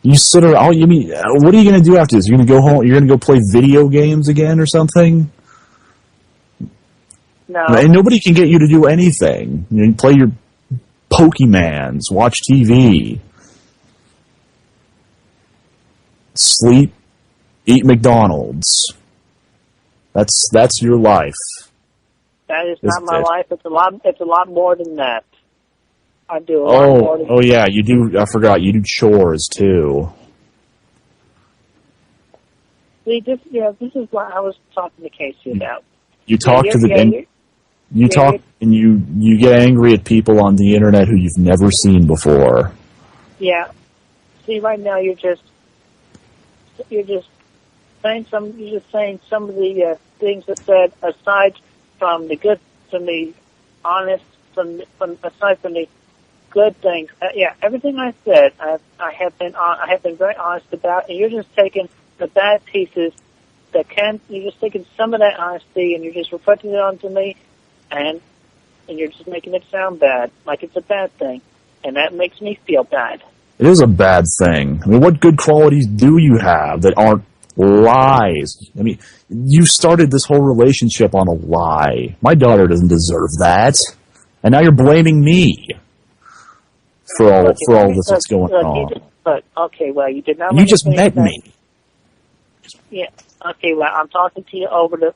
You sit around. You mean what are you going to do after this? You're going to go home. You're going to go play video games again or something? No. And nobody can get you to do anything. You play your Pokemans, watch TV, sleep, eat McDonald's. That's your life. That is not my life. It's a lot more than that. I do a lot more than Oh yeah, you do. I forgot. You do chores too. See, this is what I was talking to Casey about. You talk to the you talk and you get angry at people on the internet who you've never seen before. Yeah. See, right now you're just saying some of the things that said aside from the good, from the honest, aside from the good things. Everything I said, I have been very honest about, and you're just taking the bad pieces you're just taking some of that honesty and you're just reflecting it onto me, and you're just making it sound bad, like it's a bad thing, and that makes me feel bad. It is a bad thing. I mean, what good qualities do you have that aren't lies? I mean, you started this whole relationship on a lie. My daughter doesn't deserve that, and now you're blaming me for all this that's going on. You did not. You just met me. Yeah. Okay. Well, I'm talking to you over the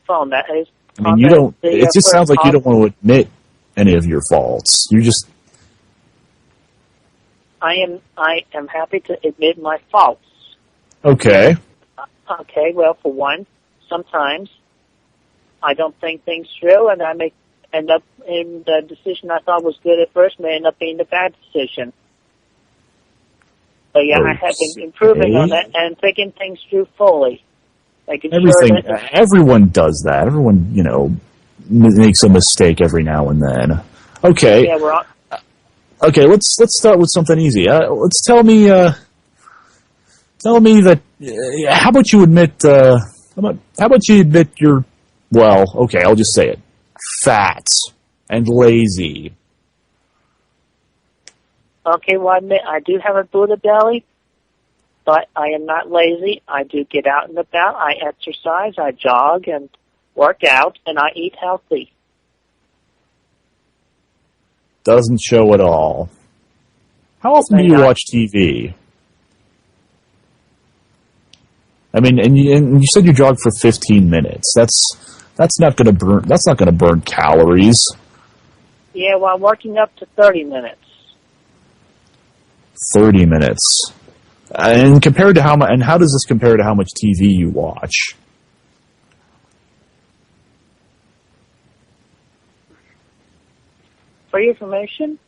phone. That is. I mean, you don't. It just sounds like you don't want to admit any of your faults. You just. I am happy to admit my faults. Okay. Okay. Well, for one, sometimes I don't think things through, and I end up in the decision I thought was good at first may end up being the bad decision. But yeah, I have been improving on that and thinking things through fully. Everyone does that. Everyone, makes a mistake every now and then. Okay. Yeah, we're on. Okay, let's start with something easy. Tell me that. How about you admit? How about you admit you're? Well, okay, I'll just say it. Fat and lazy. Okay, well, I admit I do have a Buddha belly, but I am not lazy. I do get out and about. I exercise. I jog and work out, and I eat healthy. Doesn't show at all. How often do you watch TV? I mean, and you said you jog for 15 minutes. That's not going to burn. That's not going to burn calories. Yeah, well, I'm working up to 30 minutes. 30 minutes. And compared to how much? And how does this compare to how much TV you watch? For your information,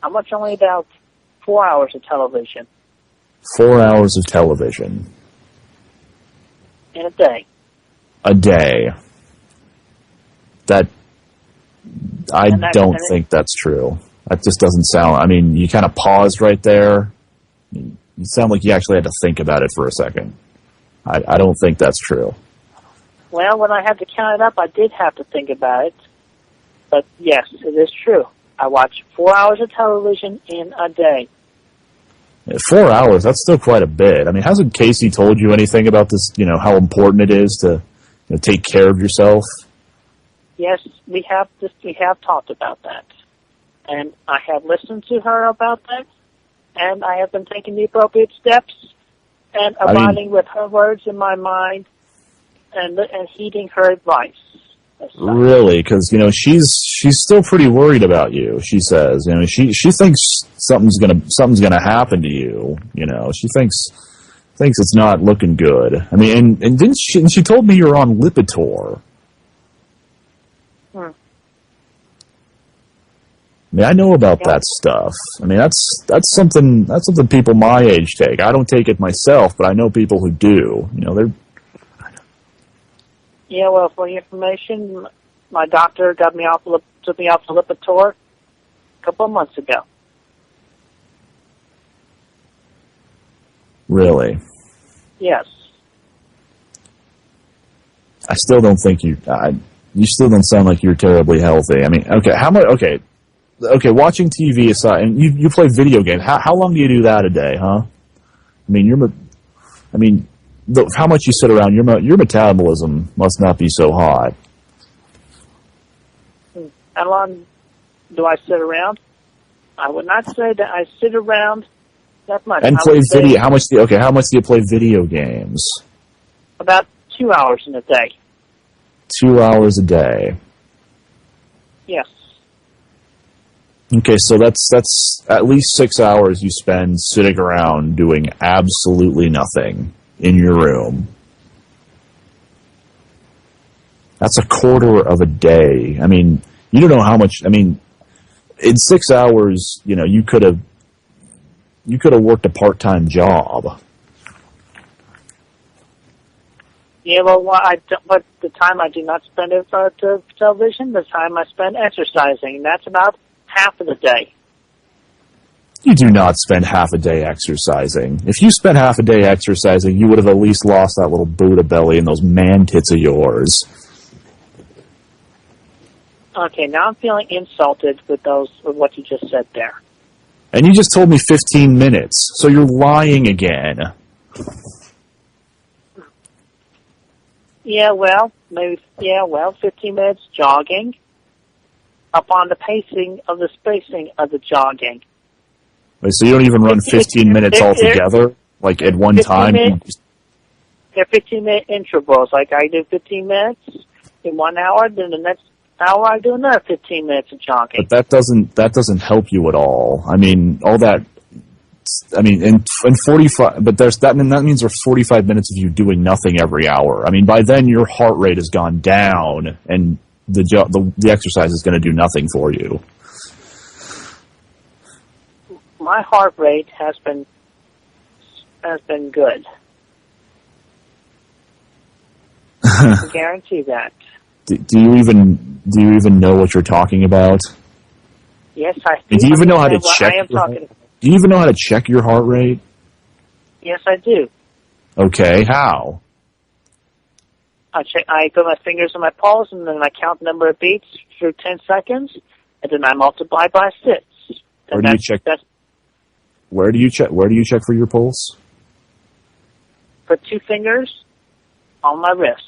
I watch only about 4 hours of television. 4 hours of television. In a day. A day. I don't think that's true. That just doesn't sound. I mean, you kind of paused right there. You sound like you actually had to think about it for a second. I don't think that's true. Well, when I had to count it up, I did have to think about it. But yes, it is true. I watch 4 hours of television in a day. 4 hours, that's still quite a bit. I mean, hasn't Casey told you anything about this, how important it is to take care of yourself? Yes, we have talked about that. And I have listened to her about that, and I have been taking the appropriate steps and abiding with her words in my mind and heeding her advice. Really? Because she's still pretty worried about you. She says, she thinks something's gonna happen to you. She thinks it's not looking good. I mean, and didn't she told me you're on Lipitor. I mean, I know about that stuff. I mean, that's something people my age take. I don't take it myself, but I know people who do. They're. Yeah, well, for your information, my doctor took me off the Lipitor a couple of months ago. Really? Yes. I still don't think you still don't sound like you're terribly healthy. I mean, okay, how much? Okay, watching TV aside, and you play video games. How long do you do that a day, huh? I mean, how much you sit around, your metabolism must not be so hot. How long do I sit around? I would not say that I sit around that much. And play video. How much do you play video games? About 2 hours in a day. 2 hours a day. Yes. Okay, so that's at least 6 hours you spend sitting around doing absolutely nothing in your room. That's a quarter of a day. I mean, you don't know how much. I mean, in 6 hours, you could have worked a part-time job. Yeah, well, but the time I do not spend it for television, the time I spend exercising, that's about half of the day. You do not spend half a day exercising. If you spent half a day exercising, you would have at least lost that little Buddha belly and those man tits of yours. Okay, now I'm feeling insulted with what you just said there. And you just told me 15 minutes, so you're lying again. Yeah, well, 15 minutes jogging upon the pacing of the spacing of the jogging. Wait, so you don't even run 15 minutes altogether? Like at one time? They're 15-minute intervals. Like I do 15 minutes in 1 hour, then the next hour I do another 15 minutes of jogging. But that doesn't help you at all. I mean, all that. I mean, in 45, but that means there's 45 minutes of you doing nothing every hour. I mean, by then your heart rate has gone down, and the exercise is going to do nothing for you. My heart rate has been good. I can guarantee that. Do you even know what you're talking about? Yes, I do. Do you even know how to check? Do you even know how to check your heart rate? Yes, I do. Okay, how? I put my fingers on my pulse, and then I count the number of beats through 10 seconds, and then I multiply by 6. Where do you check? Where do you check for your pulse? Put 2 fingers on my wrist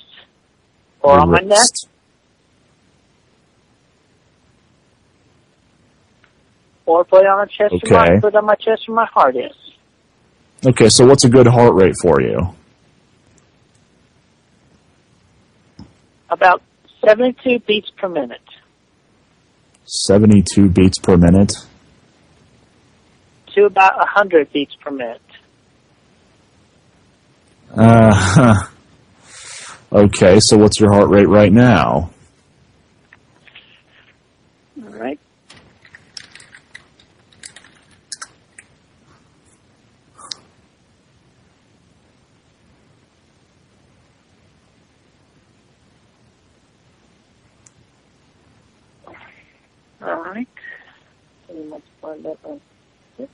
or on my neck. Or put it on my chest. Okay. Put it on my chest where my heart is. Okay, so what's a good heart rate for you? About 72 beats per minute. 72 beats per minute? To about 100 beats per minute. Okay, so what's your heart rate right now? All right. All right. So we multiply that by 6.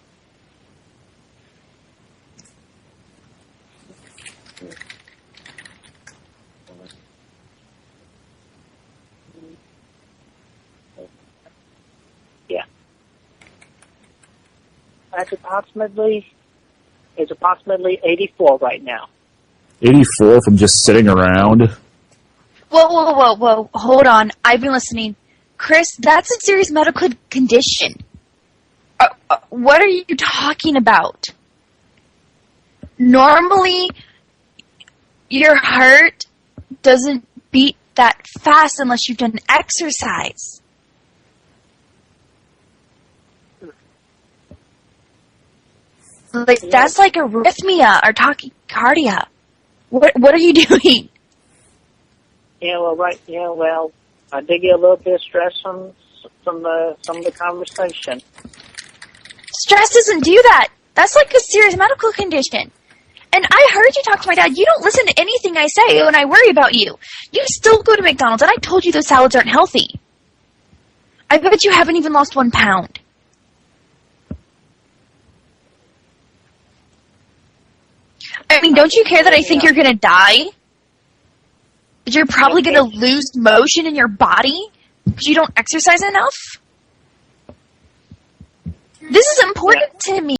Yeah. It's approximately 84 right now. 84 from just sitting around? Whoa. Hold on. I've been listening. Chris, that's a serious medical condition. What are you talking about? Normally, your heart doesn't beat that fast unless you've done exercise. Like, that's like arrhythmia or tachycardia. What are you doing? Well, I did get a little bit of stress from some of the conversation. Stress doesn't do that. That's like a serious medical condition. And I heard you talk to my dad. You don't listen to anything I say when I worry about you. You still go to McDonald's, and I told you those salads aren't healthy. I bet you haven't even lost 1 pound. I mean, don't you care that I think you're going to die? That you're probably going to lose motion in your body because you don't exercise enough? This is important to me.